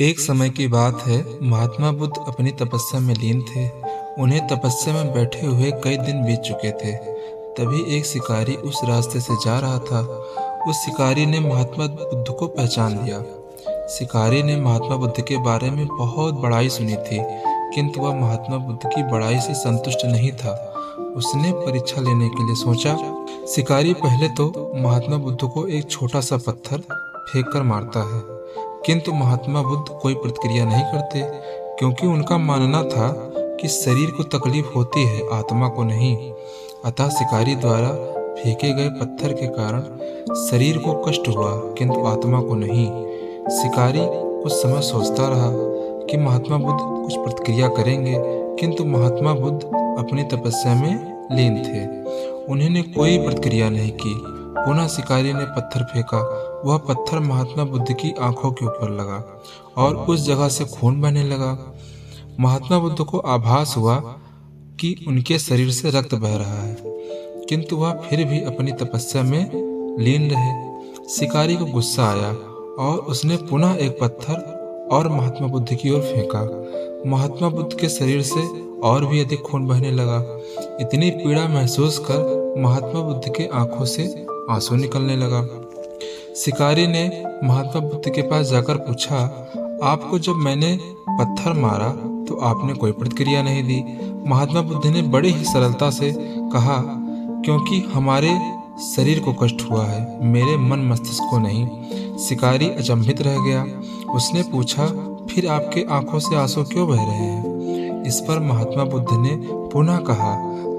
एक समय की बात है, महात्मा बुद्ध अपनी तपस्या में लीन थे। उन्हें तपस्या में बैठे हुए कई दिन बीत चुके थे। तभी एक शिकारी उस रास्ते से जा रहा था। उस शिकारी ने महात्मा बुद्ध को पहचान लिया। शिकारी ने महात्मा बुद्ध के बारे में बहुत बड़ाई सुनी थी, किंतु वह महात्मा बुद्ध की बड़ाई से संतुष्ट नहीं था। उसने परीक्षा लेने के लिए सोचा। शिकारी पहले तो महात्मा बुद्ध को एक छोटा सा पत्थर फेंक कर मारता है, किंतु महात्मा बुद्ध कोई प्रतिक्रिया नहीं करते, क्योंकि उनका मानना था कि शरीर को तकलीफ होती है, आत्मा को नहीं। अतः शिकारी द्वारा फेंके गए पत्थर के कारण शरीर को कष्ट हुआ, किंतु आत्मा को नहीं। शिकारी कुछ समय सोचता रहा कि महात्मा बुद्ध कुछ प्रतिक्रिया करेंगे, किंतु महात्मा बुद्ध अपनी तपस्या में लीन थे। उन्होंने कोई प्रतिक्रिया नहीं की। पुनः शिकारी ने पत्थर फेंका। वह पत्थर महात्मा बुद्ध की आंखों के ऊपर लगा और उस जगह से खून बहने लगा। महात्मा बुद्ध को आभास हुआ कि उनके शरीर से रक्त बह रहा है, किंतु वह फिर भी अपनी तपस्या में लीन रहे। शिकारी को गुस्सा आया और उसने पुनः एक पत्थर और महात्मा बुद्ध की ओर फेंका। महात्मा बुद्ध के शरीर से और भी अधिक खून बहने लगा। इतनी पीड़ा महसूस कर महात्मा बुद्ध के आंखों से आंसू निकलने लगा। शिकारी ने महात्मा बुद्ध के पास जाकर पूछा, आपको जब मैंने पत्थर मारा तो आपने कोई प्रतिक्रिया नहीं दी। महात्मा बुद्ध ने बड़ी ही सरलता से कहा, क्योंकि हमारे शरीर को कष्ट हुआ है, मेरे मन मस्तिष्क को नहीं। शिकारी अचंभित रह गया। उसने पूछा, फिर आपके आंखों से आंसू क्यों बह रहे हैं? इस पर महात्मा बुद्ध ने पुनः कहा,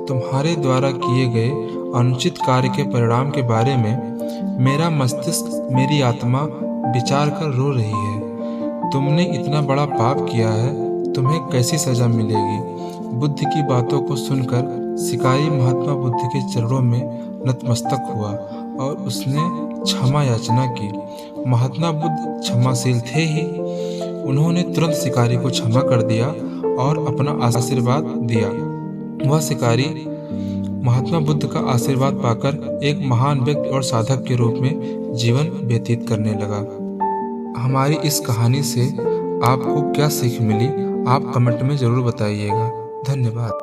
तुम्हारे द्वारा किए गए अनुचित कार्य के परिणाम के बारे में मेरा मस्तिष्क, मेरी आत्मा विचार कर रो रही है। तुमने इतना बड़ा पाप किया है, तुम्हें कैसी सजा मिलेगी? बुद्ध की बातों को सुनकर शिकारी महात्मा बुद्ध के चरणों में नतमस्तक हुआ और उसने क्षमा याचना की। महात्मा बुद्ध क्षमाशील थे ही। उन्होंने तुरंत शिकारी को क्षमा कर दिया और अपना आशीर्वाद दिया। वह शिकारी महात्मा बुद्ध का आशीर्वाद पाकर एक महान व्यक्ति और साधक के रूप में जीवन व्यतीत करने लगा। हमारी इस कहानी से आपको क्या सीख मिली, आप कमेंट में ज़रूर बताइएगा। धन्यवाद।